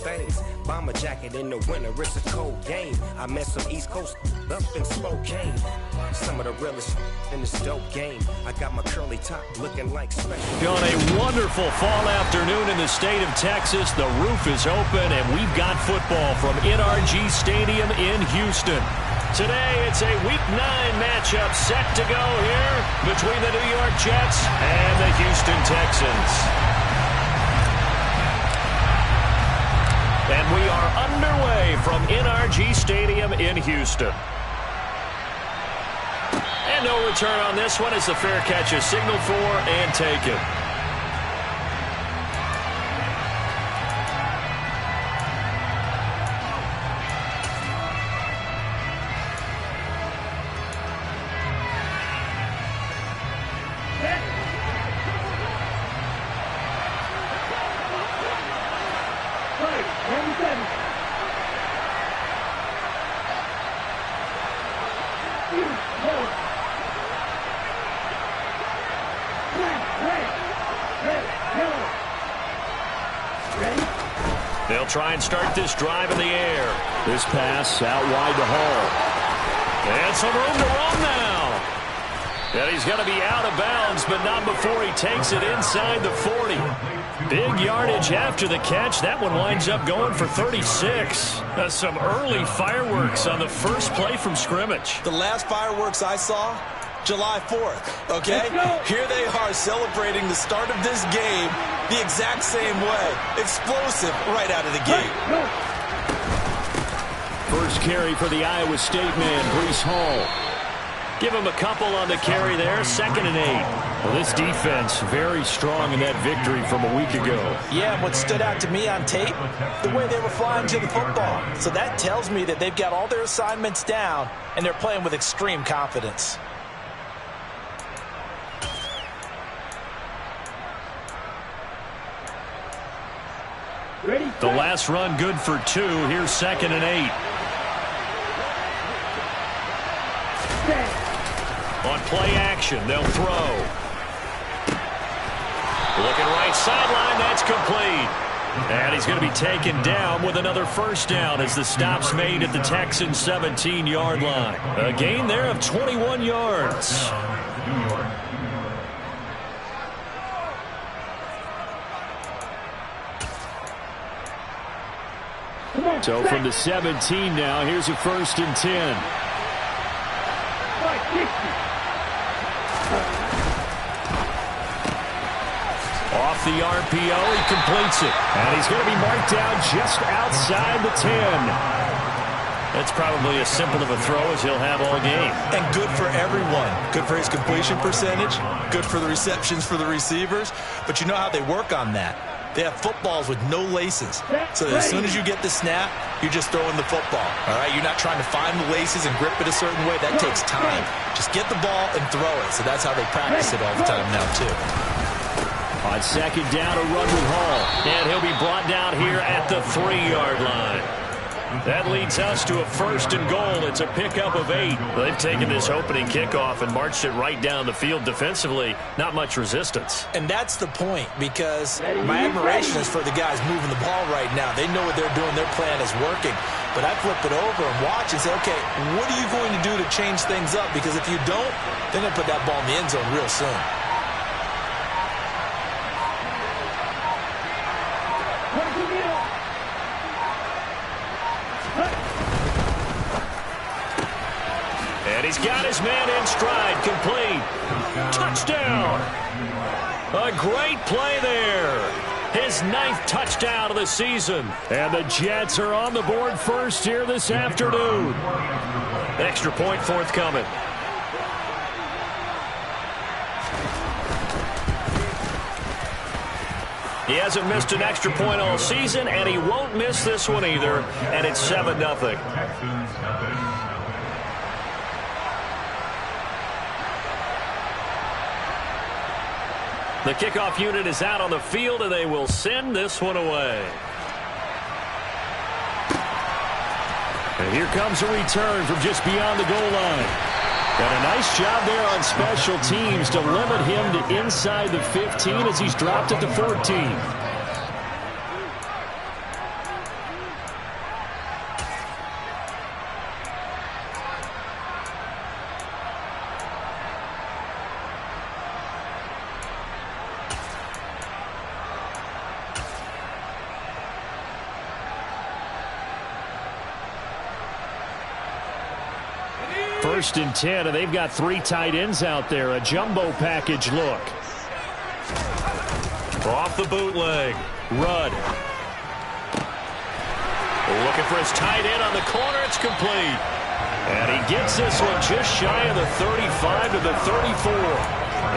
things. Bomber jacket in the winter, it's a cold game. I met some East Coast up in Spokane. Some of the realest in this dope game. I got my curly top looking like special. On a wonderful fall afternoon in the state of Texas, the roof is open and we've got football from NRG Stadium in Houston. Today, it's a Week 9 matchup set to go here between the New York Jets and the Houston Texans. And we are underway from NRG Stadium in Houston. And no return on this one as the fair catch is signaled for and taken. They'll try and start this drive in the air. This pass out wide to Hall. And some room to run now. And he's going to be out of bounds, but not before he takes it inside the 40. Big yardage after the catch. That one winds up going for 36. Some early fireworks on the first play from scrimmage. The last fireworks I saw, July 4th, okay? Here they are celebrating the start of this game the exact same way. Explosive right out of the gate. First carry for the Iowa State man, Breece Hall. Give him a couple on the carry there, 2nd and 8. Well, this defense very strong in that victory from a week ago. Yeah, what stood out to me on tape, the way they were flying to the football. So that tells me that they've got all their assignments down, and they're playing with extreme confidence. The last run good for 2. Here's 2nd and 8. On play action, they'll throw. Looking right sideline, that's complete. And he's going to be taken down with another first down as the stop's made at the Texans' 17-yard line. A gain there of 21 yards. So from the 17 now, here's a 1st and 10. Off the RPO, he completes it. And he's going to be marked down just outside the 10. That's probably as simple of a throw as he'll have all game. And good for everyone. Good for his completion percentage. Good for the receptions for the receivers. But you know how they work on that. They have footballs with no laces. So as soon as you get the snap, you're just throwing the football. All right, you're not trying to find the laces and grip it a certain way. That takes time. Just get the ball and throw it. So that's how they practice it all the time now, too. On 2nd down, a run with Hall. And he'll be brought down here at the 3-yard line. That leads us to a 1st and goal. It's a pickup of 8. They've taken this opening kickoff and marched it right down the field defensively. Not much resistance. And that's the point, because my admiration is for the guys moving the ball right now. They know what they're doing. Their plan is working. But I flip it over and watch and say, okay, what are you going to do to change things up? Because if you don't, they're going to put that ball in the end zone real soon. And he's got his man in stride, complete. Touchdown. A great play there. His 9th touchdown of the season. And the Jets are on the board first here this afternoon. Extra point forthcoming. He hasn't missed an extra point all season, and he won't miss this one either. And it's 7-0. The kickoff unit is out on the field, and they will send this one away. And here comes a return from just beyond the goal line. Got a nice job there on special teams to limit him to inside the 15 as he's dropped it to 14. 1st and 10, and they've got 3 tight ends out there. A jumbo package look. Off the bootleg. Rudd. Looking for his tight end on the corner. It's complete. And he gets this one just shy of the 35 to the 34.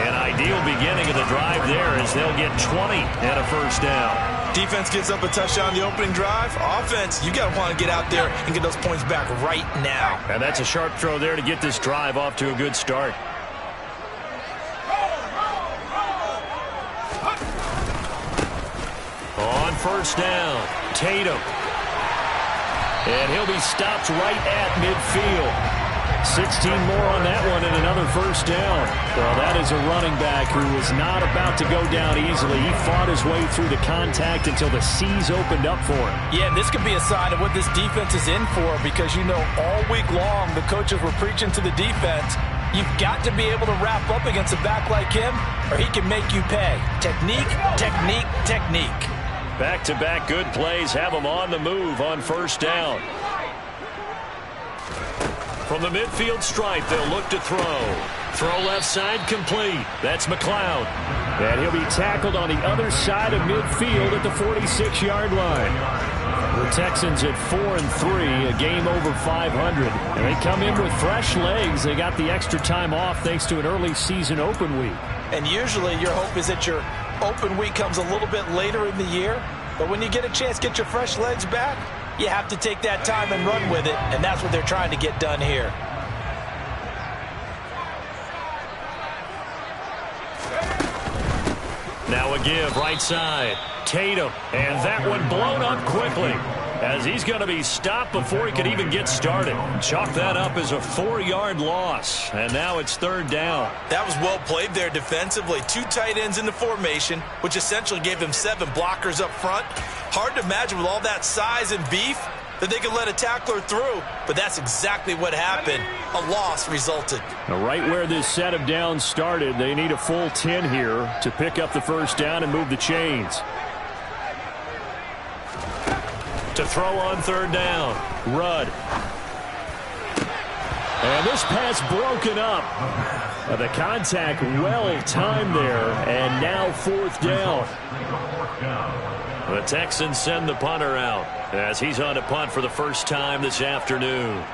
An ideal beginning of the drive there as they'll get 20 and a first down. Defense gets up a touchdown the opening drive. Offense, you got to want to get out there and get those points back right now. And that's a sharp throw there to get this drive off to a good start. On first down, Tatum. And he'll be stopped right at midfield. 16 more on that one and another first down. Well, that is a running back who was not about to go down easily. He fought his way through the contact until the seas opened up for him. Yeah, this could be a sign of what this defense is in for because, you know, all week long the coaches were preaching to the defense, you've got to be able to wrap up against a back like him or he can make you pay. Technique, technique, technique. Back-to-back good plays have them on the move on first down. From the midfield stripe, they'll look to throw. Throw left side complete. That's McLeod. And he'll be tackled on the other side of midfield at the 46-yard line. The Texans at 4-3, a game over 500. And they come in with fresh legs. They got the extra time off thanks to an early season open week. And usually your hope is that your open week comes a little bit later in the year. But when you get a chance to get your fresh legs back, you have to take that time and run with it, and that's what they're trying to get done here. Now a give right side. Tatum, and that one blown up quickly as he's going to be stopped before he could even get started. Chalk that up as a 4-yard loss, and now it's third down. That was well played there defensively. 2 tight ends in the formation, which essentially gave them 7 blockers up front. Hard to imagine with all that size and beef that they could let a tackler through, but that's exactly what happened. A loss resulted. Now right where this set of downs started, they need a full 10 here to pick up the first down and move the chains. To throw on third down, Rudd. And this pass broken up. The contact well timed there, and now fourth down. The Texans send the punter out as he's on a punt for the first time this afternoon.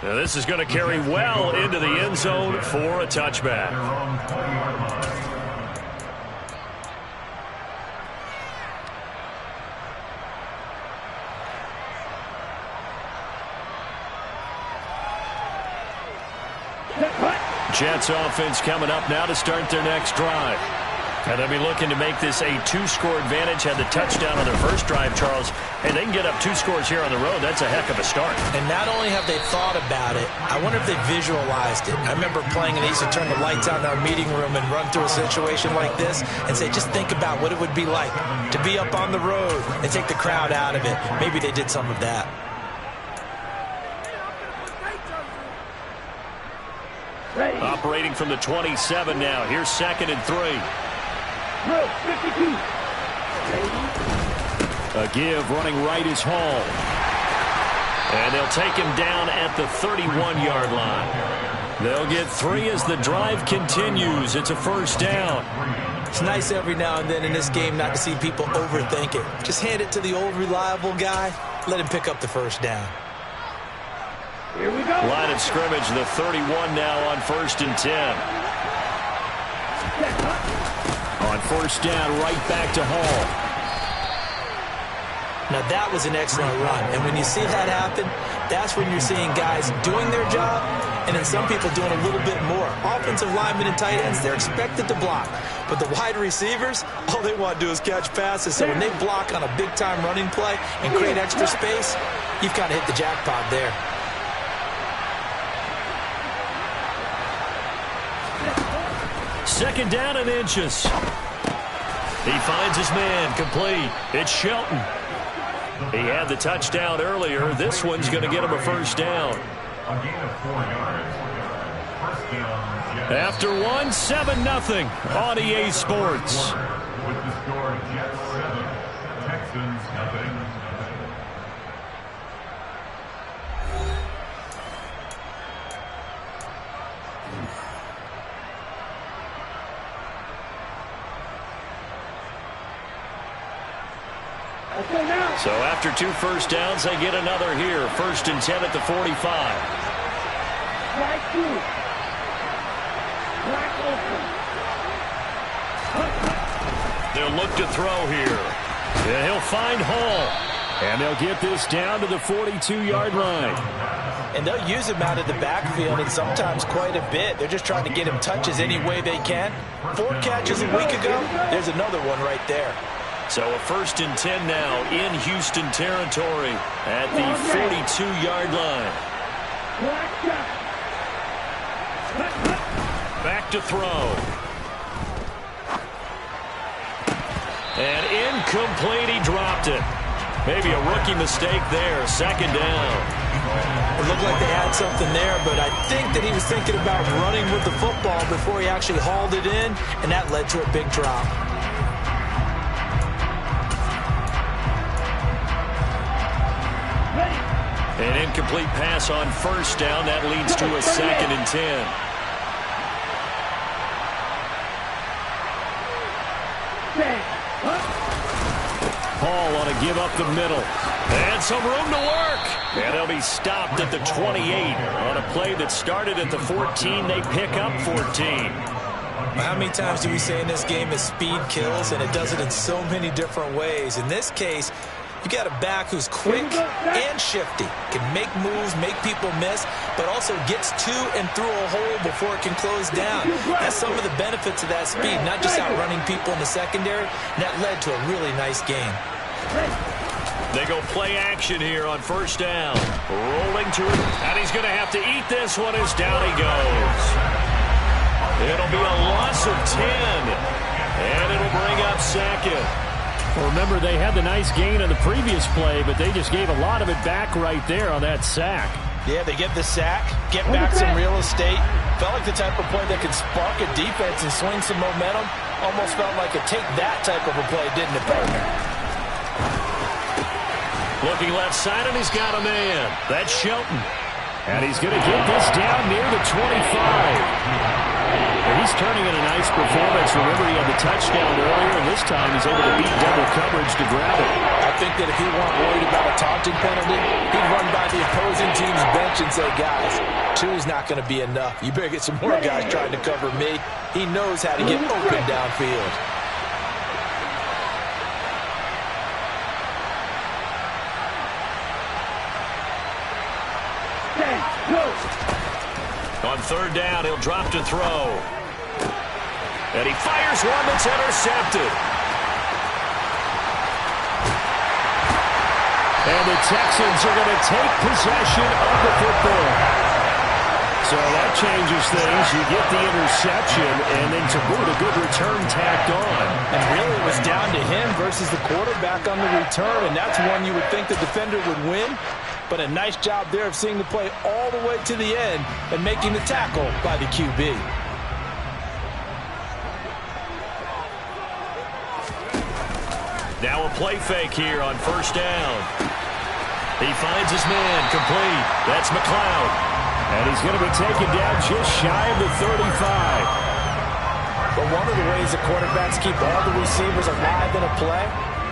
Now this is going to carry well into the end zone for a touchback. Jets offense coming up now to start their next drive. And they'll be looking to make this a 2-score advantage. Had the touchdown on their first drive, Charles. And they can get up 2 scores here on the road. That's a heck of a start. And not only have they thought about it, I wonder if they visualized it. I remember playing and they used to turn the lights on in our meeting room and run through a situation like this and say, just think about what it would be like to be up on the road and take the crowd out of it. Maybe they did some of that. Operating from the 27 now. Here's 2nd and 3. A give running right is Hall. And they'll take him down at the 31-yard line. They'll get 3 as the drive continues. It's a first down. It's nice every now and then in this game not to see people overthink it. Just hand it to the old reliable guy. Let him pick up the first down. Here we go. Line of scrimmage, the 31 now on 1st and 10. On first down, right back to Hall. Now that was an excellent run. And when you see that happen, that's when you're seeing guys doing their job and then some people doing a little bit more. Offensive linemen and tight ends, they're expected to block. But the wide receivers, all they want to do is catch passes. So when they block on a big-time running play and create extra space, you've kind of hit the jackpot there. Second down and inches. He finds his man complete. It's Shelton. He had the touchdown earlier. This one's going to get him a first down. A gain of 4 yards. After one, 7-0 on EA Sports. With the score, Jets 7, Texans nothing. So after 2 first downs, they get another here. 1st and 10 at the 45. They'll look to throw here. And he'll find Hall. And they'll get this down to the 42-yard line. And they'll use him out of the backfield, and sometimes quite a bit. They're just trying to get him touches any way they can. 4 catches a week ago. There's another one right there. So a 1st and 10 now in Houston territory at the 42-yard line. Back to throw. And incomplete, he dropped it. Maybe a rookie mistake there. 2nd down. It looked like they had something there, but I think that he was thinking about running with the football before he actually hauled it in, and that led to a big drop. An incomplete pass on 1st down. That leads to a 2nd and 10. Hall on a give up the middle. And some room to work. And they'll be stopped at the 28 on a play that started at the 14. They pick up 14. How many times do we say in this game that speed kills, and it does it in so many different ways? In this case, you got a back who's quick and shifty, can make moves, make people miss, but also gets to and through a hole before it can close down. That's some of the benefits of that speed, not just outrunning people in the secondary. And that led to a really nice game. They go play action here on 1st down. Rolling to it, and he's going to have to eat this one as down he goes. It'll be a loss of 10, and it'll bring up 2nd. Well, remember, they had the nice gain on the previous play, but they just gave a lot of it back right there on that sack. Yeah, they get the sack, get back some real estate. Felt like the type of play that could spark a defense and swing some momentum. Almost felt like a take-that type of a play, didn't it, partner? Looking left side, and he's got a man. That's Shelton. And he's going to get this down near the 25. He's turning in a nice performance. Remember, he had the touchdown earlier, and this time he's able to beat double coverage to grab it. I think that if he weren't worried about a taunting penalty, he'd run by the opposing team's bench and say, guys, 2 is not going to be enough. You better get some more guys trying to cover me. He knows how to get open downfield. On 3rd down, he'll drop to throw. And he fires one that's intercepted. And the Texans are going to take possession of the football. So that changes things. You get the interception, and then to boot, a good return tacked on. And really it was down to him versus the quarterback on the return, and that's one you would think the defender would win. But a nice job there of seeing the play all the way to the end and making the tackle by the QB. Now a play fake here on 1st down. He finds his man complete. That's McLeod. And he's going to be taken down just shy of the 35. But one of the ways the quarterbacks keep all the receivers alive in a play,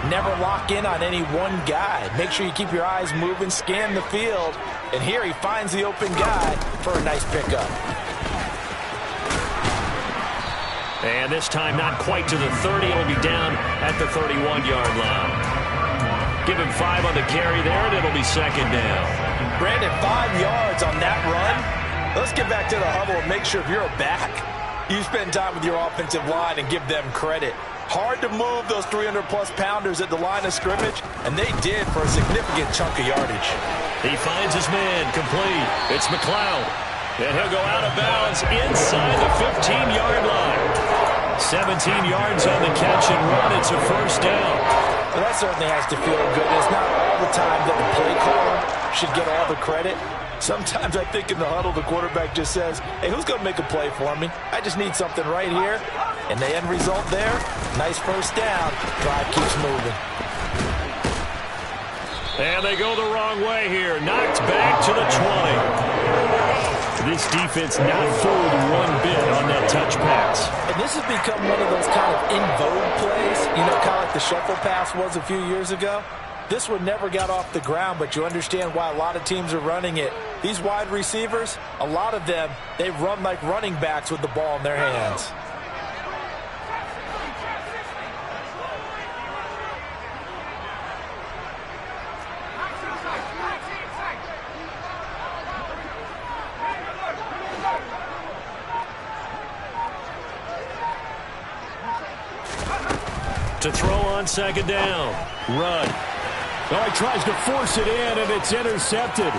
never lock in on any one guy. Make sure you keep your eyes moving, scan the field. And here he finds the open guy for a nice pickup. And this time not quite to the 30. It'll be down at the 31-yard line. Give him 5 on the carry there, and it'll be 2nd down. Brandon, 5 yards on that run. Let's get back to the huddle and make sure if you're a back, you spend time with your offensive line and give them credit. Hard to move those 300-plus pounders at the line of scrimmage, and they did for a significant chunk of yardage. He finds his man complete. It's McLeod. And he'll go out of bounds inside the 15-yard line. 17 yards on the catch and run. It's a 1st down. Well, that certainly has to feel good. It's not all the time that the play caller should get all the credit. Sometimes I think in the huddle, the quarterback just says, hey, who's going to make a play for me? I just need something right here. And the end result there, nice first down. Drive keeps moving. And they go the wrong way here. Knocked back to the 20. This defense not fooled one bit on that touch pass. And this has become one of those kind of in vogue plays, kind of like the shuffle pass was a few years ago. This one never got off the ground, but you understand why a lot of teams are running it. These wide receivers, a lot of them, they run like running backs with the ball in their hands. To throw on second down. Run. Oh, he tries to force it in, and it's intercepted.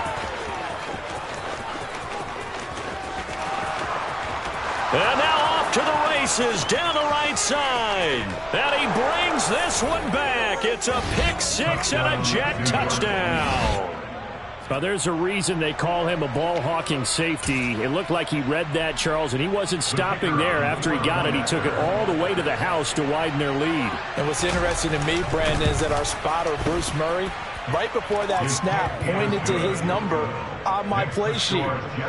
And now off to the races down the right side. And he brings this one back. It's a pick six and a Jet touchdown. Well, there's a reason they call him a ball-hawking safety. It looked like he read that, Charles, and he wasn't stopping there. After he got it, he took it all the way to the house to widen their lead. And what's interesting to me, Brandon, is that our spotter, Bruce Murray, right before that snap, pointed to his number on my play sheet.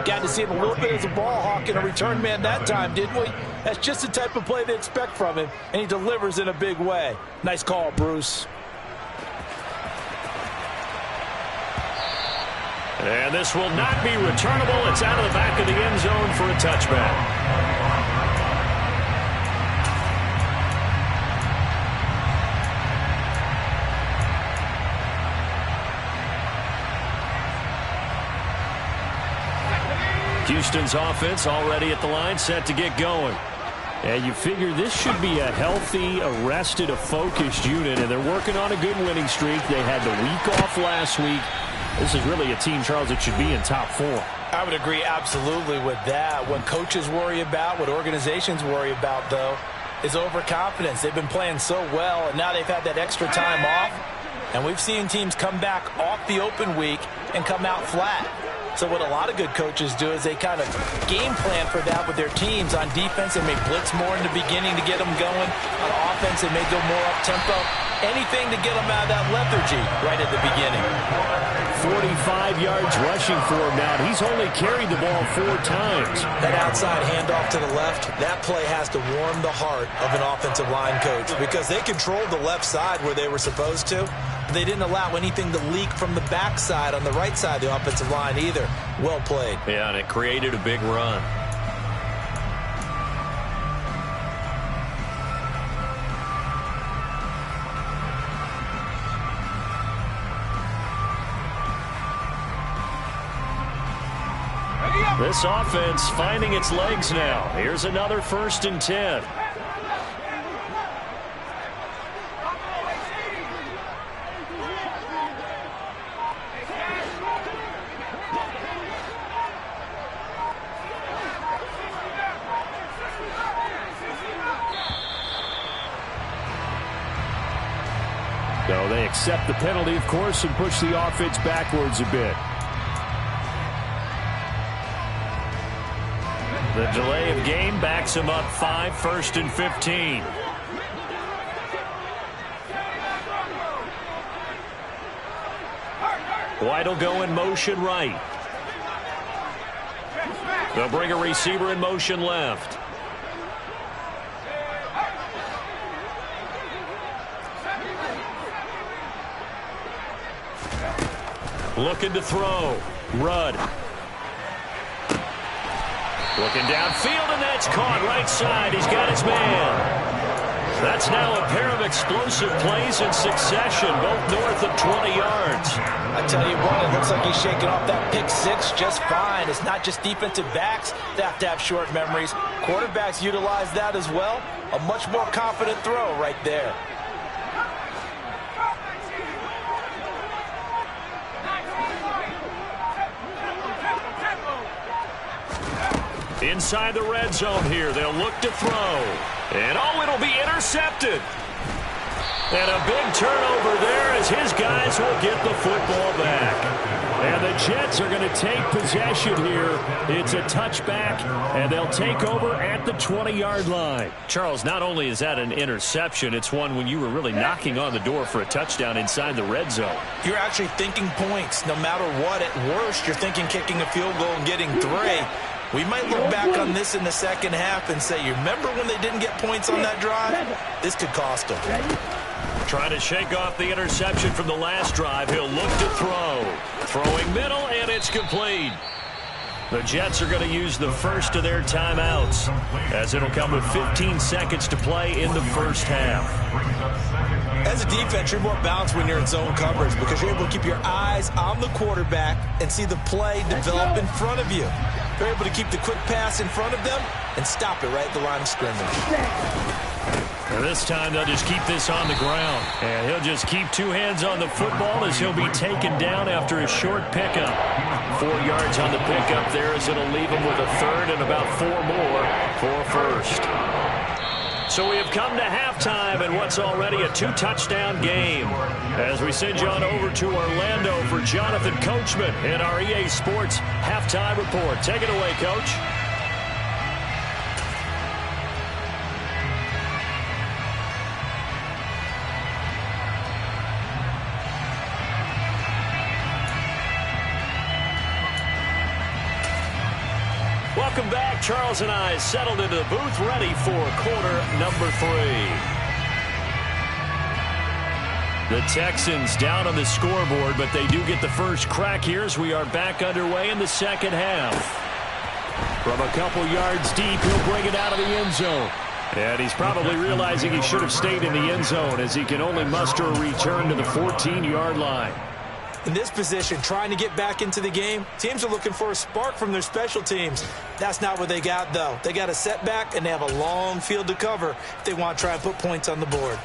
Got to see him a little bit as a ball hawk and a return man that time, didn't we? That's just the type of play they expect from him, and he delivers in a big way. Nice call, Bruce. And this will not be returnable. It's out of the back of the end zone for a touchback. Houston's offense already at the line, set to get going. And you figure this should be a healthy, arrested, a focused unit, and they're working on a good winning streak. They had the week off last week. This is really a team, Charles, that should be in top 4. I would agree absolutely with that. What coaches worry about, what organizations worry about, though, is overconfidence. They've been playing so well, and now they've had that extra time off. And we've seen teams come back off the open week and come out flat. So what a lot of good coaches do is they kind of game plan for that with their teams. On defense, they may blitz more in the beginning to get them going. On offense, they may go more up-tempo. Anything to get them out of that lethargy right at the beginning. 45 yards rushing for him now. He's only carried the ball 4 times. That outside handoff to the left, that play has to warm the heart of an offensive line coach because they controlled the left side where they were supposed to. They didn't allow anything to leak from the backside on the right side of the offensive line either. Well played. Yeah, and it created a big run. This offense finding its legs now. Here's another 1st and 10. So they accept the penalty, of course, and push the offense backwards a bit. The delay of game backs him up 5, 1st and 15. White will go in motion right. They'll bring a receiver in motion left. Looking to throw. Rudd. Looking downfield, and that's caught right side. He's got his man. That's now a pair of explosive plays in succession, both north of 20 yards. I tell you what, it looks like he's shaking off that pick six just fine. It's not just defensive backs that have to have short memories. Quarterbacks utilize that as well. A much more confident throw right there. Inside the red zone here, they'll look to throw. And oh, it'll be intercepted. And a big turnover there as his guys will get the football back. And the Jets are going to take possession here. It's a touchback, and they'll take over at the 20-yard line. Charles, not only is that an interception, it's one when you were really knocking on the door for a touchdown inside the red zone. You're actually thinking points. No matter what, at worst, you're thinking kicking a field goal and getting 3. We might look back on this in the second half and say, you remember when they didn't get points on that drive? This could cost them. Trying to shake off the interception from the last drive. He'll look to throw. Throwing middle, and it's complete. The Jets are going to use the first of their timeouts, as it'll come with 15 seconds to play in the first half. As a defense, you're more balanced when you're in zone coverage because you're able to keep your eyes on the quarterback and see the play develop in front of you. You're able to keep the quick pass in front of them and stop it right at the line of scrimmage. And this time they'll just keep this on the ground. And he'll just keep 2 hands on the football as he'll be taken down after a short pickup. 4 yards on the pickup there as it'll leave him with a third and about 4 more for first. So we have come to halftime in what's already a 2-touchdown game. As we send you on over to Orlando for Jonathan Coachman in our EA Sports Halftime Report. Take it away, Coach. Welcome back. Charles and I settled into the booth, ready for quarter number 3. The Texans down on the scoreboard, but they do get the first crack here as we are back underway in the second half. From a couple yards deep, he'll bring it out of the end zone. And he's probably realizing he should have stayed in the end zone as he can only muster a return to the 14-yard line. In this position, trying to get back into the game, teams are looking for a spark from their special teams. That's not what they got, though. They got a setback, and they have a long field to cover if they want to try and put points on the board.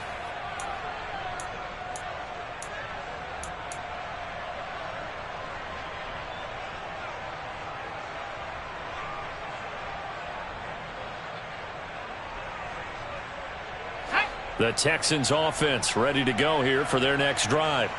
The Texans offense ready to go here for their next drive.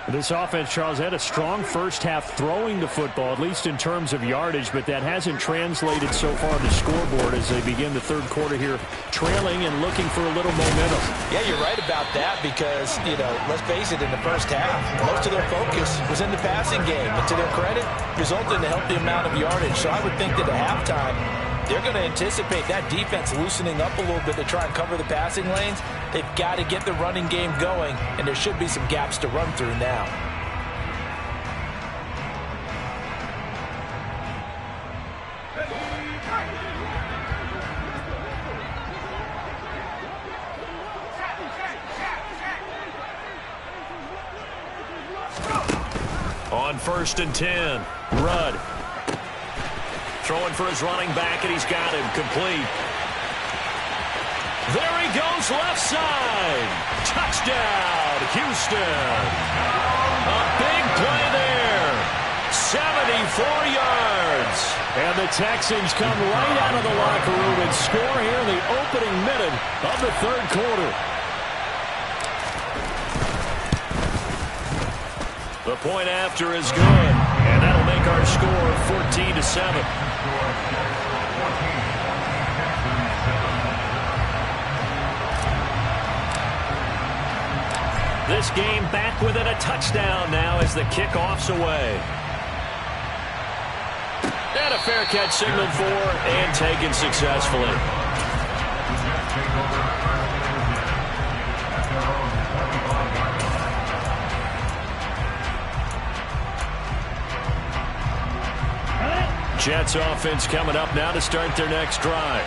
This offense, Charles, had a strong first half throwing the football, at least in terms of yardage, but that hasn't translated so far on the scoreboard as they begin the third quarter here, trailing and looking for a little momentum. Yeah, you're right about that because, let's face it, in the first half, most of their focus was in the passing game. And to their credit, resulted in a healthy amount of yardage. So I would think that at halftime, they're going to anticipate that defense loosening up a little bit to try and cover the passing lanes. They've got to get the running game going, and there should be some gaps to run through now. On 1st and 10, Rudd. Throwing for his running back, and he's got him complete. There he goes, left side. Touchdown, Houston. A big play there. 74 yards. And the Texans come right out of the locker room and score here in the opening minute of the third quarter. The point after is good, and that'll make our score 14-7. This game back within a touchdown now as the kickoff's away. And a fair catch signaled for and taken successfully. Jets offense coming up now to start their next drive.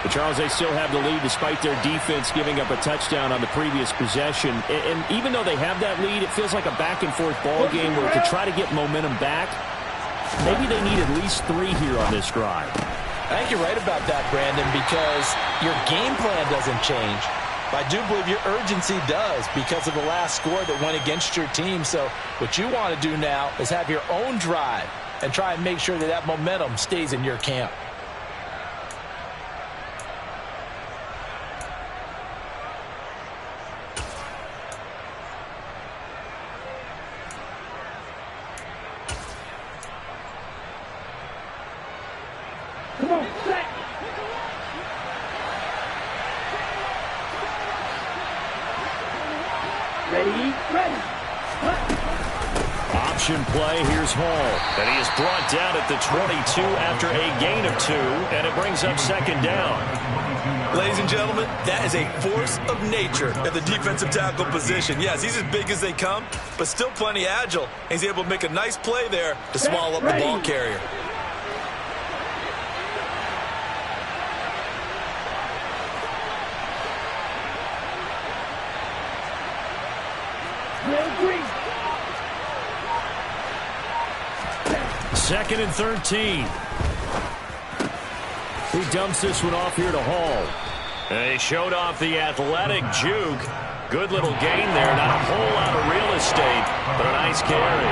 But Charles, they still have the lead despite their defense giving up a touchdown on the previous possession. And even though they have that lead, it feels like a back-and-forth ball game where to try to get momentum back, maybe they need at least 3 here on this drive. I think you're right about that, Brandon, because your game plan doesn't change. But I do believe your urgency does because of the last score that went against your team. So what you want to do now is have your own drive and try and make sure that that momentum stays in your camp. Come on, set. Ready, ready. Option play, here's Hall. And he is brought down at the 22 after a gain of 2, and it brings up second down. Ladies and gentlemen, that is a force of nature at the defensive tackle position. Yes, he's as big as they come, but still plenty agile. He's able to make a nice play there to swallow up the ball carrier. Second and 13. He dumps this one off here to Hall. And he showed off the athletic juke. Good little gain there. Not a whole lot of real estate, but a nice carry.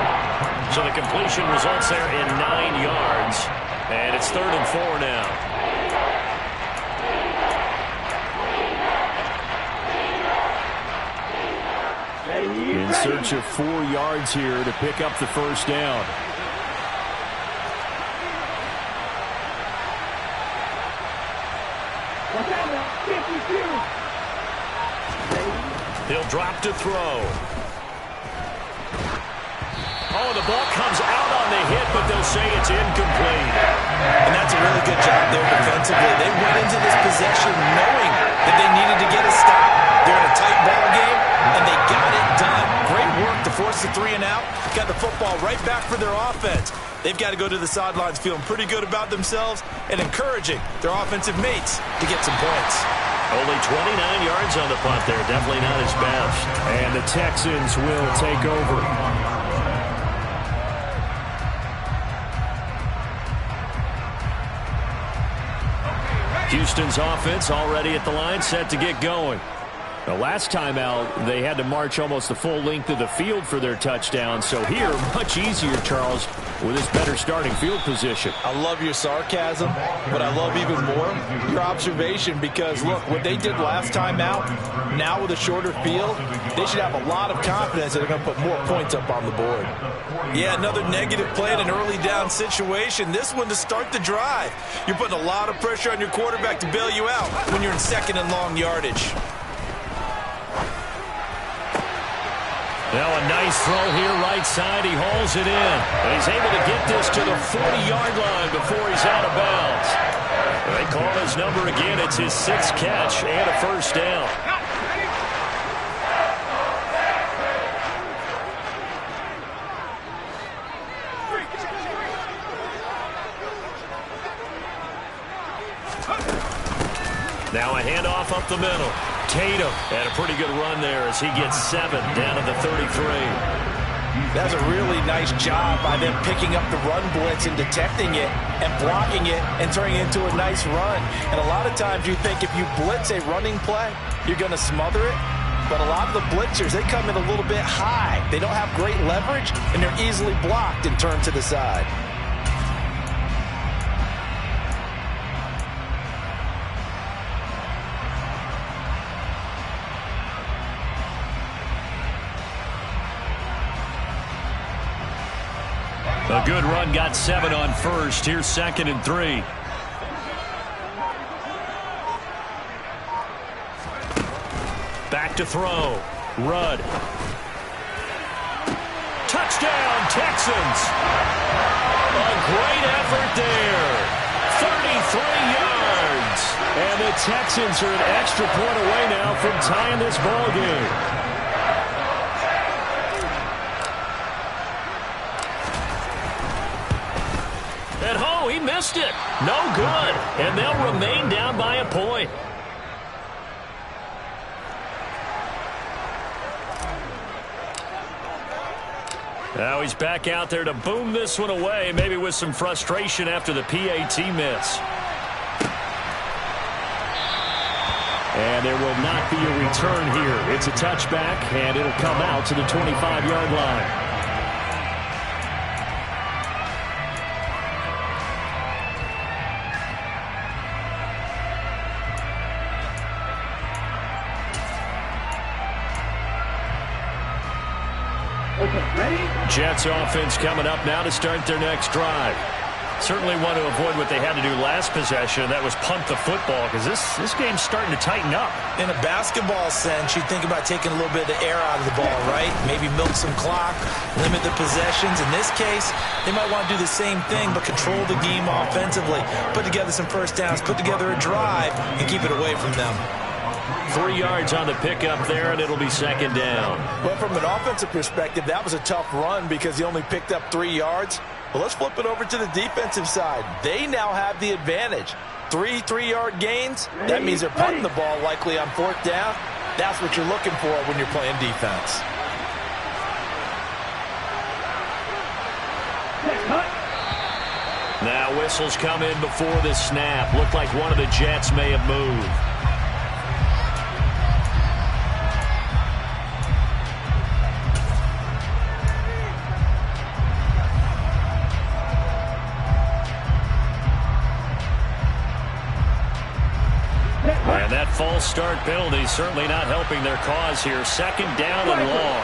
So the completion results there in 9 yards. And it's 3rd and 4 now. In search of 4 yards here to pick up the first down. He'll drop to throw. Oh, the ball comes out on the hit, but they'll say it's incomplete. And that's a really good job there defensively. They went into this possession knowing that they needed to get a stop. They're in a tight ball game, and they got it done. Great work to force the 3 and out. Got the football right back for their offense. They've got to go to the sidelines feeling pretty good about themselves and encouraging their offensive mates to get some points. Only 29 yards on the punt there. Definitely not his best. And the Texans will take over. Houston's offense already at the line, set to get going. The last time out, they had to march almost the full length of the field for their touchdown. So here, much easier, Charles, with his better starting field position. I love your sarcasm, but I love even more your observation because, look, what they did last time out, now with a shorter field, they should have a lot of confidence that they're going to put more points up on the board. Yeah, another negative play in an early down situation. This one to start the drive. You're putting a lot of pressure on your quarterback to bail you out when you're in 2nd and long yardage. Now a nice throw here right side. He hauls it in. And he's able to get this to the 40-yard line before he's out of bounds. They call his number again. It's his 6th catch and a first down. Now a handoff up the middle. Tatum had a pretty good run there as he gets 7 down to the 33. That's a really nice job by them picking up the run blitz and detecting it and blocking it and turning it into a nice run. And a lot of times you think if you blitz a running play, you're going to smother it. But a lot of the blitzers, they come in a little bit high. They don't have great leverage, and they're easily blocked and turned to the side. A good run, got 7 on first. Here's 2nd and 3. Back to throw. Rudd. Touchdown, Texans. A great effort there. 33 yards. And the Texans are an extra point away now from tying this ball game. He missed it. No good. And they'll remain down by a point. Now he's back out there to boom this one away, maybe with some frustration after the PAT miss. And there will not be a return here. It's a touchback, and it'll come out to the 25-yard line. Jets offense coming up now to start their next drive. Certainly want to avoid what they had to do last possession. That was punt the football, because this game's starting to tighten up. In a basketball sense, you think about taking a little bit of the air out of the ball, right? Maybe milk some clock, limit the possessions. In this case, they might want to do the same thing, but control the game offensively. Put together some first downs, put together a drive, and keep it away from them. 3 yards on the pickup there, and it'll be second down. Well, from an offensive perspective, that was a tough run because he only picked up 3 yards. Well, let's flip it over to the defensive side. They now have the advantage. 3 3-yard gains, that means they're punting the ball likely on fourth down. That's what you're looking for when you're playing defense. Now whistles come in before the snap. Looked like one of the Jets may have moved. And that false start penalty certainly not helping their cause here. Second down and long.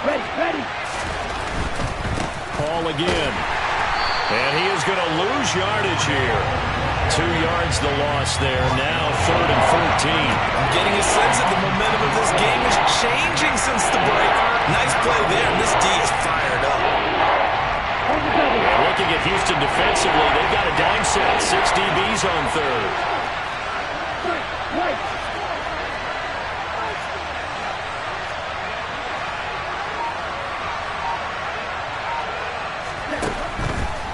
Ready. Ball again. And he is going to lose yardage here. 2 yards the loss there. Now 3rd and 14. I'm getting a sense that the momentum of this game is changing since the break. Nice play there, and this D is fired up. And looking at Houston defensively, they've got a dime set. 6 DBs on third.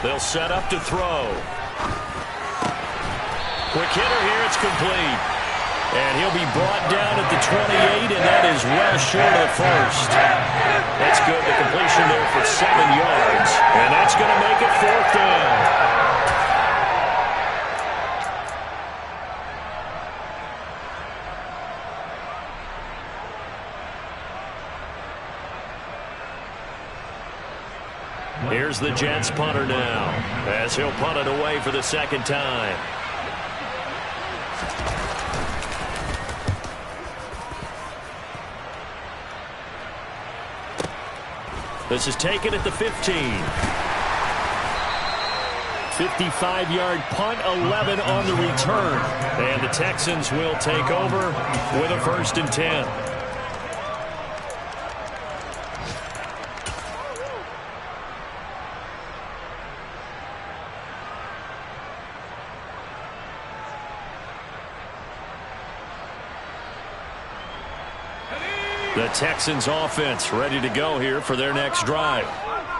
They'll set up to throw. Quick hitter here, it's complete. And he'll be brought down at the 28, and that is well short of the first. That's good, the completion there for 7 yards. And that's going to make it 4th down. Here's the Jets punter now, as he'll punt it away for the second time. This is taken at the 15. 55-yard punt, 11 on the return. And the Texans will take over with a 1st and 10. The Texans offense ready to go here for their next drive.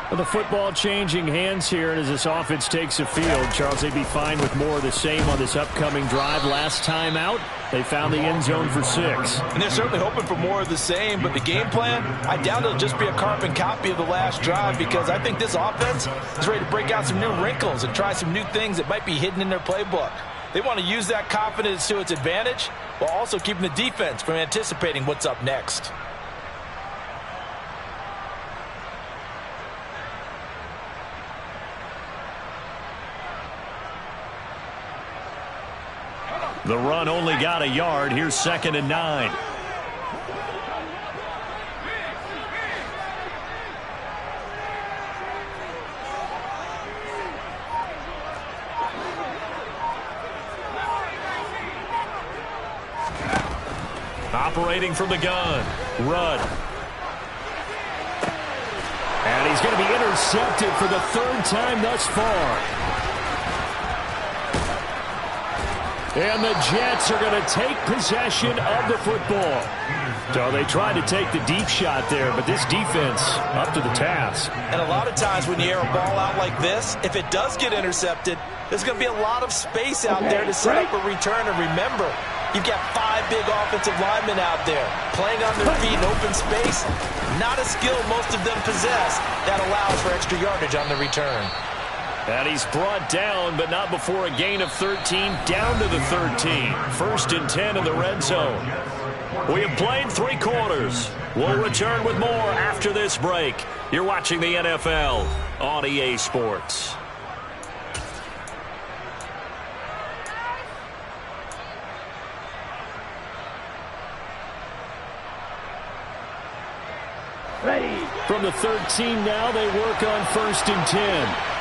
Well, the football changing hands here, and as this offense takes the field, Charles, they'd be fine with more of the same on this upcoming drive. Last time out, they found the end zone for 6. And they're certainly hoping for more of the same, but the game plan, I doubt it'll just be a carbon copy of the last drive, because I think this offense is ready to break out some new wrinkles and try some new things that might be hidden in their playbook. They want to use that confidence to its advantage while also keeping the defense from anticipating what's up next. The run only got a yard. Here's 2nd and 9. Operating from the gun. Rudd. And he's going to be intercepted for the 3rd time thus far. And the Jets are going to take possession of the football. So they tried to take the deep shot there, but this defense up to the task. And a lot of times when you air a ball out like this, if it does get intercepted, there's going to be a lot of space out there to set up a return. And remember, you've got 5 big offensive linemen out there playing on their feet in open space. Not a skill most of them possess that allows for extra yardage on the return. And he's brought down, but not before a gain of 13, down to the 13. 1st and 10 in the red zone. We have played 3 quarters. We'll return with more after this break. You're watching the NFL on EA Sports. Ready. From the 13 now, they work on 1st and 10.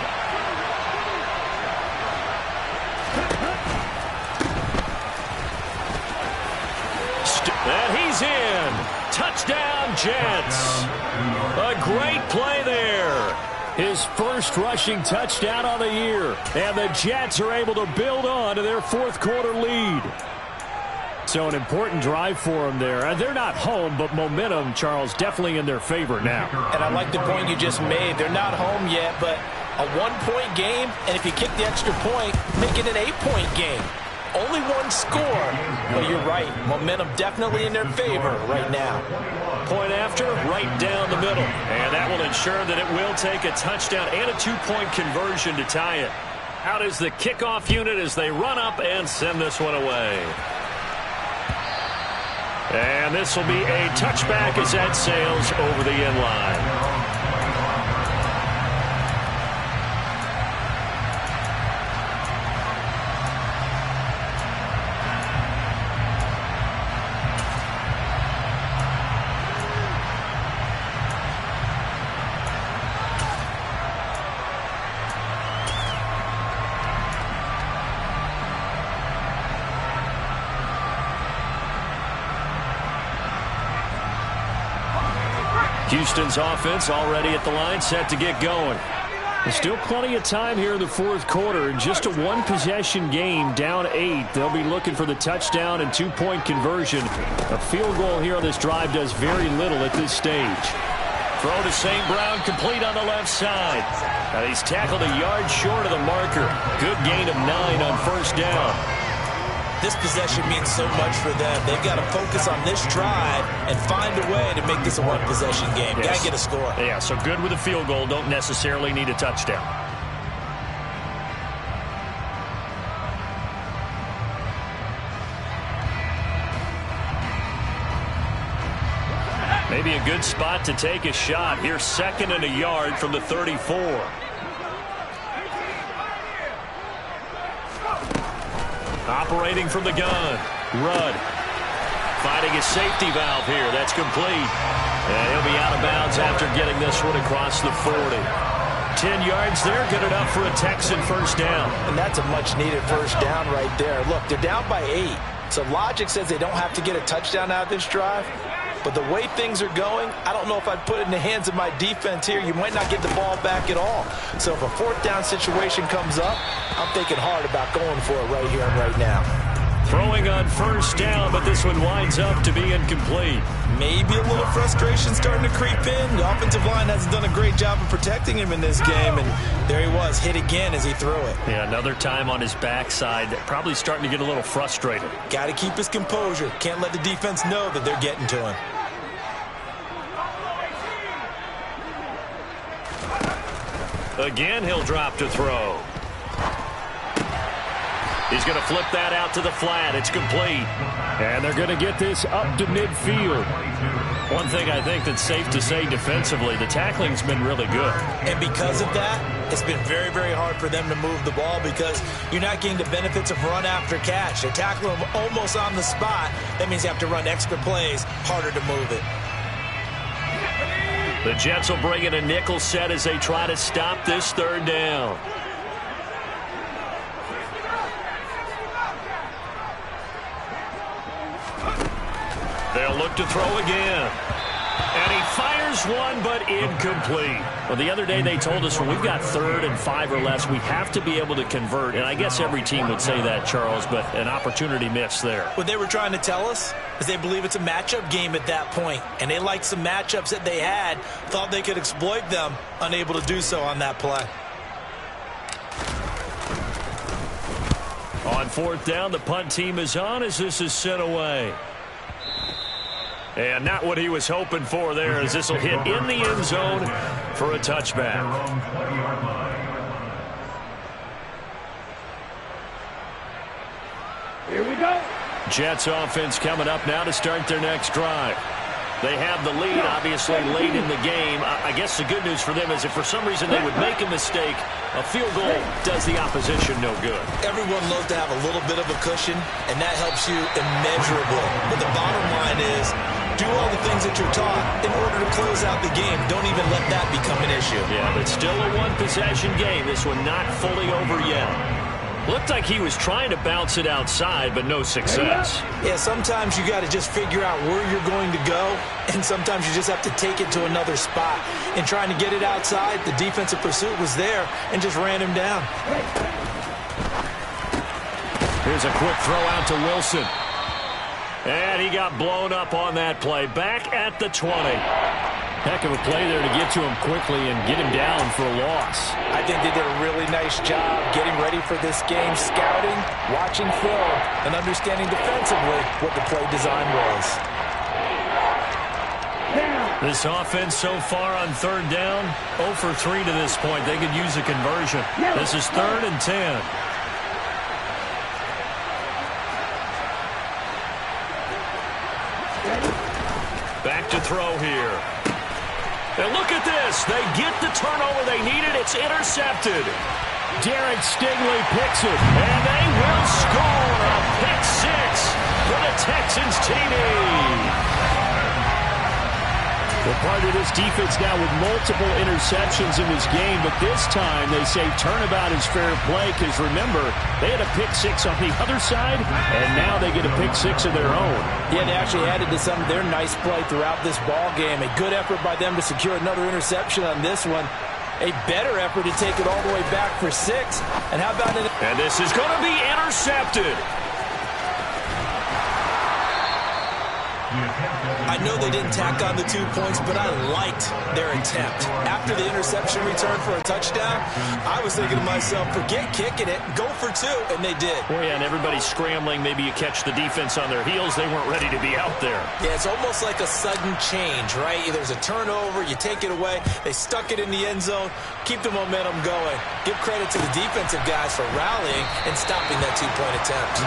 And he's in. Touchdown, Jets. A great play there. His first rushing touchdown on the year. And the Jets are able to build on to their fourth quarter lead. So an important drive for them there. They're not home, but momentum, Charles, definitely in their favor now. And I like the point you just made. They're not home yet, but a 1-point game, and if you kick the extra point, make it an 8-point game. Only one score, but you're right. Momentum definitely in their favor right now. Point after, right down the middle. And that will ensure that it will take a touchdown and a 2-point conversion to tie it. Out is the kickoff unit as they run up and send this one away. And this will be a touchback as that sails over the end line. Houston's offense already at the line, set to get going. There's still plenty of time here in the fourth quarter. Just a one-possession game, down 8. They'll be looking for the touchdown and 2-point conversion. A field goal here on this drive does very little at this stage. Throw to St. Brown, complete on the left side. Now he's tackled a yard short of the marker. Good gain of 9 on first down. This possession means so much for them. They've got to focus on this drive and find a way to make this a one-possession game. Yes. Got to get a score. Yeah, so good with a field goal. Don't necessarily need a touchdown. Maybe a good spot to take a shot. Here's 2nd and a yard from the 34. Operating from the gun. Rudd. Finding his safety valve here. That's complete. And he'll be out of bounds after getting this one across the 40. 10 yards there. Good enough for a Texan first down. And that's a much-needed first down right there. Look, they're down by 8. So logic says they don't have to get a touchdown out of this drive. But the way things are going, I don't know if I'd put it in the hands of my defense here. You might not get the ball back at all. So if a 4th down situation comes up, I'm thinking hard about going for it right here and right now. Throwing on first down, but this one winds up to be incomplete. Maybe a little frustration starting to creep in. The offensive line hasn't done a great job of protecting him in this game, and there he was, hit again as he threw it. Yeah, another time on his backside, probably starting to get a little frustrated. Got to keep his composure. Can't let the defense know that they're getting to him. Again, he'll drop to throw. He's going to flip that out to the flat. It's complete. And they're going to get this up to midfield. One thing I think that's safe to say defensively, the tackling's been really good. And because of that, it's been very, very hard for them to move the ball because you're not getting the benefits of run after catch. They tackle him almost on the spot. That means you have to run extra plays, harder to move it. The Jets will bring in a nickel set as they try to stop this 3rd down. They'll look to throw again. And he fires one, but incomplete. Well, the other day they told us when we've got 3rd and 5 or less, we have to be able to convert. And I guess every team would say that, Charles, but an opportunity missed there. What they were trying to tell us is they believe it's a matchup game at that point. And they liked some matchups that they had, thought they could exploit them, unable to do so on that play. On 4th down, the punt team is on as this is sent away. And not what he was hoping for there, as this will hit in the end zone for a touchback. Here we go. Jets offense coming up now to start their next drive. They have the lead, obviously, late in the game. I guess the good news for them is if for some reason they would make a mistake, a field goal does the opposition no good. Everyone loves to have a little bit of a cushion, and that helps you immeasurably. But the bottom line is, do all the things that you're taught in order to close out the game. Don't even let that become an issue. Yeah, but still a one-possession game. This one not fully over yet. Looked like he was trying to bounce it outside, but no success. Yeah, sometimes you got to just figure out where you're going to go, and sometimes you just have to take it to another spot. In trying to get it outside, the defensive pursuit was there and just ran him down. Here's a quick throw out to Wilson. And he got blown up on that play. Back at the 20. Heck of a play there to get to him quickly and get him down for a loss. I think they did a really nice job getting ready for this game, scouting, watching film, and understanding defensively what the play design was. This offense so far on third down, 0 for 3 to this point. They could use a conversion. This is 3rd and 10. Back to throw here. And look at this. They get the turnover they needed. It's intercepted. Derek Stingley picks it. And they will score a pick 6 for the Texans TD. Well, part of this defense now with multiple interceptions in this game, but this time they say turnabout is fair play because, remember, they had a pick 6 on the other side, and now they get a pick 6 of their own. Yeah, they actually added to some of their nice play throughout this ball game. A good effort by them to secure another interception on this one. A better effort to take it all the way back for 6. And how about it? And this is going to be intercepted. I know they didn't tack on the 2 points, but I liked their attempt. After the interception return for a touchdown, I was thinking to myself, forget kicking it, go for 2, and they did. Oh, yeah, and everybody's scrambling. Maybe you catch the defense on their heels. They weren't ready to be out there. Yeah, it's almost like a sudden change, right? There's a turnover, you take it away, they stuck it in the end zone, keep the momentum going. Give credit to the defensive guys for rallying and stopping that 2-point attempt.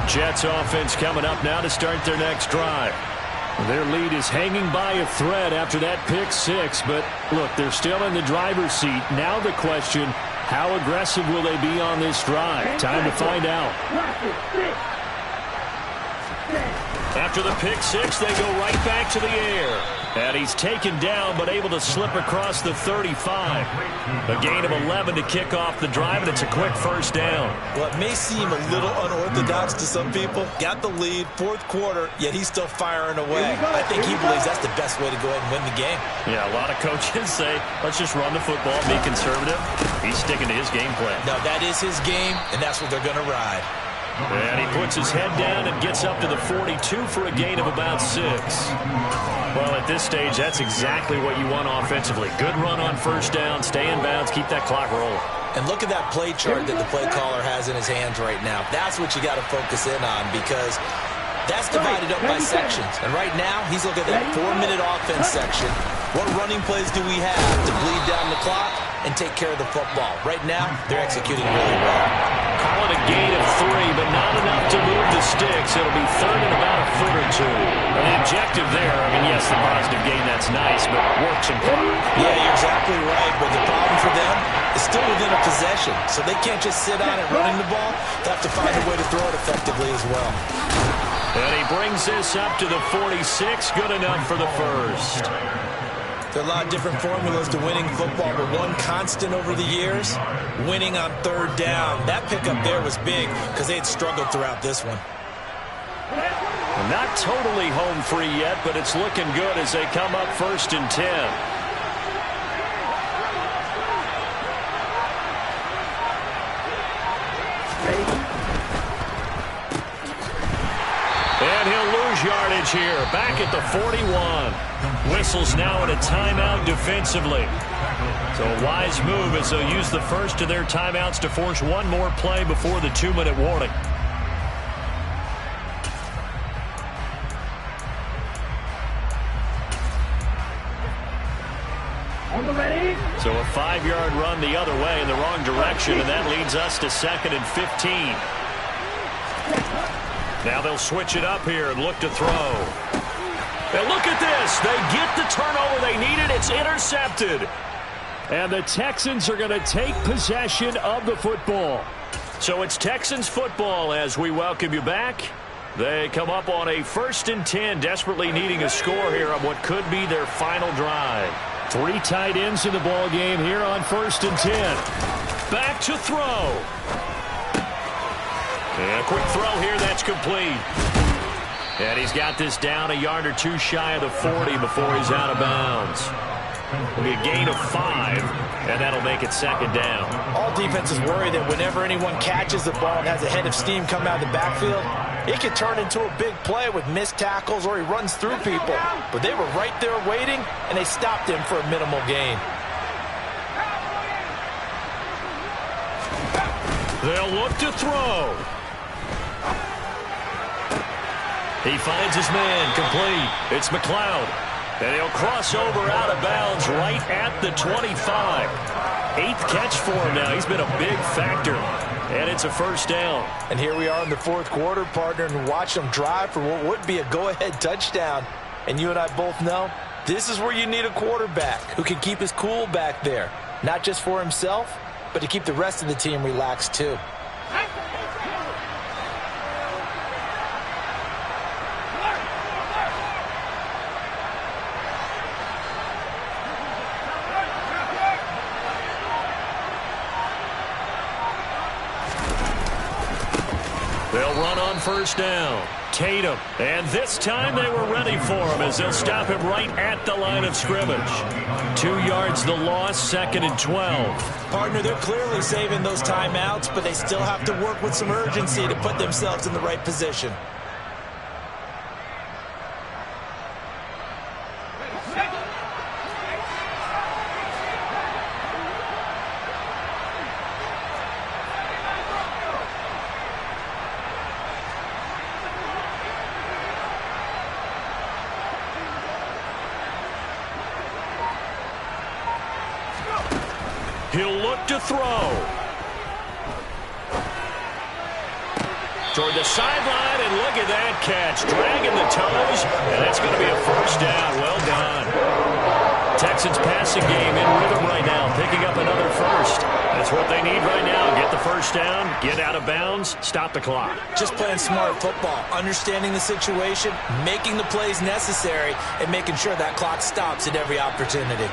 Jets offense coming up now to start their next drive. Their lead is hanging by a thread after that pick 6, but look, they're still in the driver's seat. Now the question, how aggressive will they be on this drive? Time to find out. After the pick 6, they go right back to the air. And he's taken down, but able to slip across the 35. A gain of 11 to kick off the drive, and it's a quick first down. Well, it may seem a little unorthodox to some people. Got the lead, 4th quarter, yet he's still firing away. I think he believes that's the best way to go ahead and win the game. Yeah, a lot of coaches say, let's just run the football, be conservative. He's sticking to his game plan. No, that is his game, and that's what they're going to ride. And he puts his head down and gets up to the 42 for a gain of about 6. Well, at this stage, that's exactly what you want offensively. Good run on first down, stay in bounds, keep that clock rolling. And look at that play chart that the play caller has in his hands right now. That's what you got to focus in on because that's divided up by sections. And right now, he's looking at that 4-minute offense section. What running plays do we have to bleed down the clock and take care of the football? Right now, they're executing really well. Call it a gain of 3, but not enough to move the sticks. It'll be 3rd and about a foot or 2. And the objective there, I mean, yes, the positive gain, that's nice, but works in clock. Yeah, you're exactly right. But the problem for them is still within a possession. So they can't just sit on it running the ball. They have to find a way to throw it effectively as well. And he brings this up to the 46. Good enough for the first. There are a lot of different formulas to winning football, but one constant over the years, winning on 3rd down. That pickup there was big because they had struggled throughout this one. Not totally home free yet, but it's looking good as they come up 1st and 10. And he'll lose yardage advantage here. Back at the 41. Whistles now in a timeout defensively. So a wise move as they'll use the first of their timeouts to force one more play before the 2-minute warning. So a 5-yard run the other way in the wrong direction, and that leads us to 2nd and 15. Now they'll switch it up here and look to throw. And look at this. They get the turnover they needed. It's intercepted. And the Texans are going to take possession of the football. So it's Texans football as we welcome you back. They come up on a 1st and 10, desperately needing a score here on what could be their final drive. 3 tight ends in the ball game here on 1st and 10. Back to throw. And a quick throw here, that's complete. And he's got this down a yard or 2 shy of the 40 before he's out of bounds. It'll be a gain of 5, and that'll make it 2nd down. All defenses worry that whenever anyone catches the ball and has a head of steam come out of the backfield, it could turn into a big play with missed tackles or he runs through people. But they were right there waiting, and they stopped him for a minimal gain. They'll look to throw. He finds his man, complete. It's McLeod. And he'll cross over out of bounds right at the 25. 8th catch for him now. He's been a big factor. And it's a 1st down. And here we are in the 4th quarter, partner, and watch them drive for what would be a go-ahead touchdown. And you and I both know this is where you need a quarterback who can keep his cool back there. Not just for himself, but to keep the rest of the team relaxed too. They'll run on 1st down. Tatum. And this time they were ready for him as they'll stop him right at the line of scrimmage. 2 yards the loss, 2nd and 12. Partner, they're clearly saving those timeouts, but they still have to work with some urgency to put themselves in the right position. He'll look to throw. Toward the sideline, and look at that catch. Dragging the toes, and that's going to be a 1st down. Well done. Texans passing game in rhythm right now, picking up another 1st. That's what they need right now. Get the 1st down, get out of bounds, stop the clock. Just playing smart football, understanding the situation, making the plays necessary, and making sure that clock stops at every opportunity.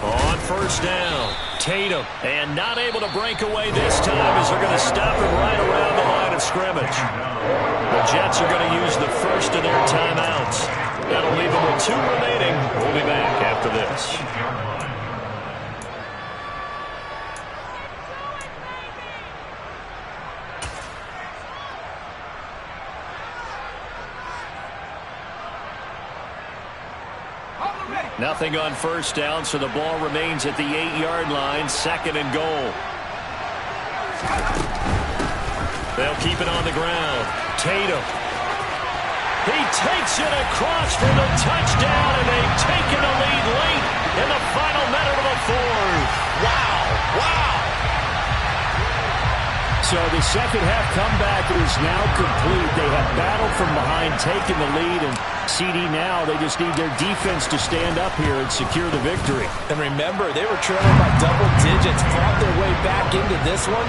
On 1st down, Tatum, and not able to break away this time as they're going to stop him right around the line of scrimmage. The Jets are going to use the first of their timeouts. That'll leave them with 2 remaining. We'll be back after this. Nothing on 1st down, so the ball remains at the 8-yard line, 2nd and goal. They'll keep it on the ground. Tatum. He takes it across for the touchdown, and they've taken a lead late in the final minute of the 4th. Wow! Wow! So the second half comeback is now complete. They have battled from behind, taken the lead, and CD now, they just need their defense to stand up here and secure the victory. And remember, they were trailing by double digits, fought their way back into this one.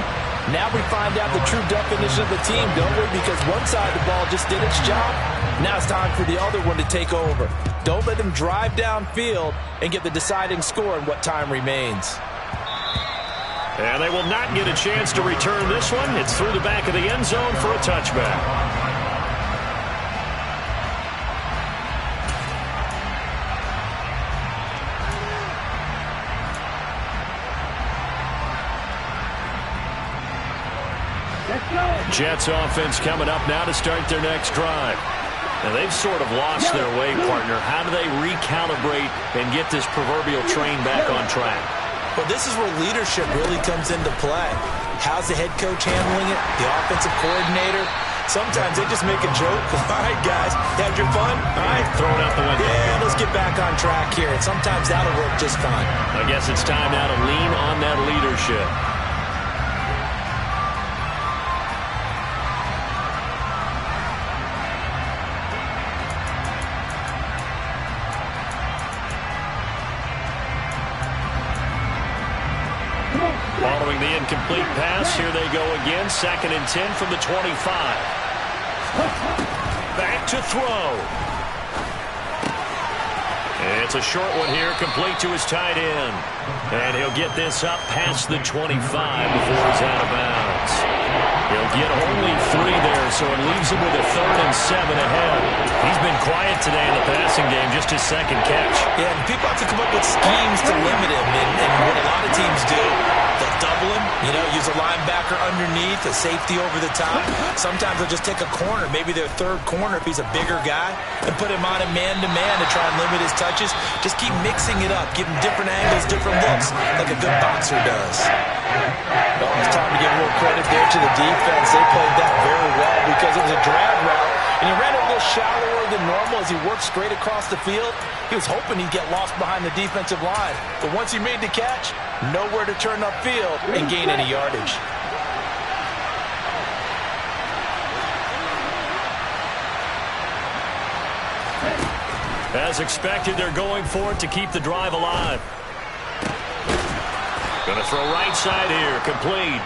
Now we find out the true definition of the team, don't we? Because one side of the ball just did its job. Now it's time for the other one to take over. Don't let them drive downfield and get the deciding score in what time remains. And they will not get a chance to return this one. It's through the back of the end zone for a touchback. Jets offense coming up now to start their next drive. Now, they've sort of lost their way, partner. How do they recalibrate and get this proverbial train back on track? Well, this is where leadership really comes into play. How's the head coach handling it? The offensive coordinator? Sometimes they just make a joke. All right, guys, had your fun? All right. Throw it out the window. Yeah, let's get back on track here. And sometimes that'll work just fine. I guess it's time now to lean on that leadership. Following the incomplete pass, here they go again. 2nd and 10 from the 25. Back to throw. It's a short one here, complete to his tight end. And he'll get this up past the 25 before he's out of bounds. He'll get only 3 there, so it leaves him with a 3rd and 7 ahead. He's been quiet today in the passing game, just his 2nd catch. Yeah, and people have to come up with schemes to limit him. And what a lot of teams do, they'll double him, use a linebacker underneath, a safety over the top. Sometimes they'll just take a corner, maybe their 3rd corner if he's a bigger guy, and put him on a man-to-man to try and limit his touches. Just keep mixing it up, give him different angles, different looks, like a good boxer does. Well, it's time to give a little credit there to the defense. They played that very well because it was a drag route, and he ran it a little shallower than normal as he worked straight across the field. He was hoping he'd get lost behind the defensive line, but once he made the catch, nowhere to turn upfield and gain any yardage. As expected, they're going for it to keep the drive alive. Going to throw right side here, complete.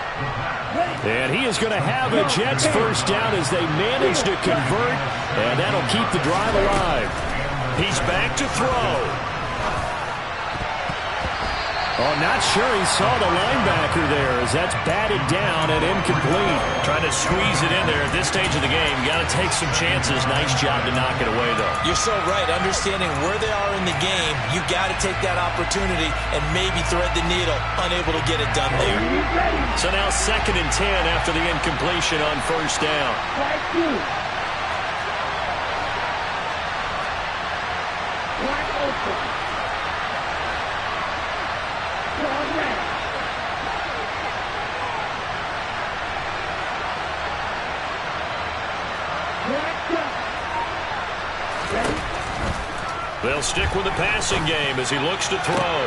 And he is going to have a Jets first down as they manage to convert, and that'll keep the drive alive. He's back to throw. Oh, not sure he saw the linebacker there as that's batted down and incomplete. Trying to squeeze it in there at this stage of the game. You got to take some chances. Nice job to knock it away, though. You're so right. Understanding where they are in the game, you got to take that opportunity and maybe thread the needle. Unable to get it done there. So now 2nd and 10 after the incompletion on first down. They'll stick with the passing game as he looks to throw.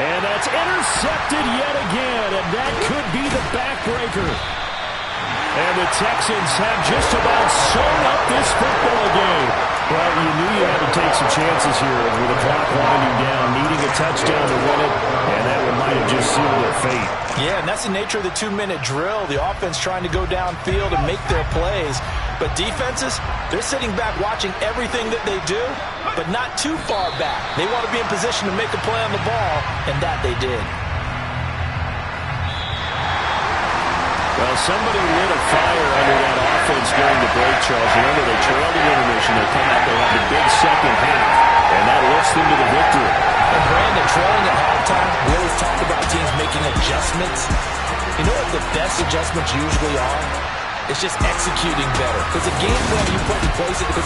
And that's intercepted yet again, and that could be the backbreaker. And the Texans have just about sewn up this football game. Well, you knew you had to take some chances here with the clock winding down, needing a touchdown to win it, and that one might have just sealed their fate. Yeah, and that's the nature of the 2-minute drill. The offense trying to go downfield and make their plays. But defenses, they're sitting back watching everything that they do, but not too far back. They want to be in position to make a play on the ball, and that they did. Well, somebody lit a fire under that offense during the break, Charles. Remember, they trailed the intermission. They come out, they have the big 2nd half, and that lifts them to the victory. And Brandon, trailing at halftime, we always talk about teams making adjustments. You know what the best adjustments usually are? It's just executing better. Because the game plan you put in place at the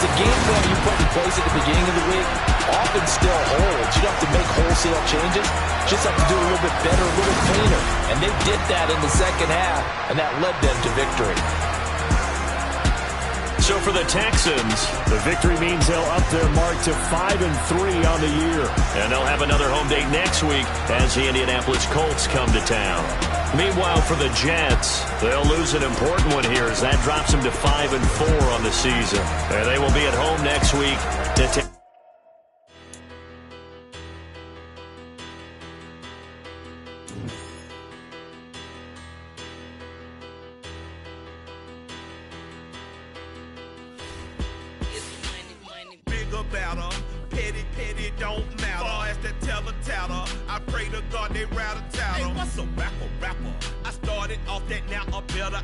beginning of the week often still holds. You don't have to make wholesale changes. You just have to do it a little bit better, a little cleaner. And they did that in the 2nd half, and that led them to victory. So for the Texans, the victory means they'll up their mark to 5-3 on the year. And they'll have another home date next week as the Indianapolis Colts come to town. Meanwhile, for the Jets, they'll lose an important one here as that drops them to 5-4 on the season. And they will be at home next week to take. Petty don't matter. Far as that teller, I pray to God they rattle tattle. Hey, what's a rapper? I started off that, now I'm better.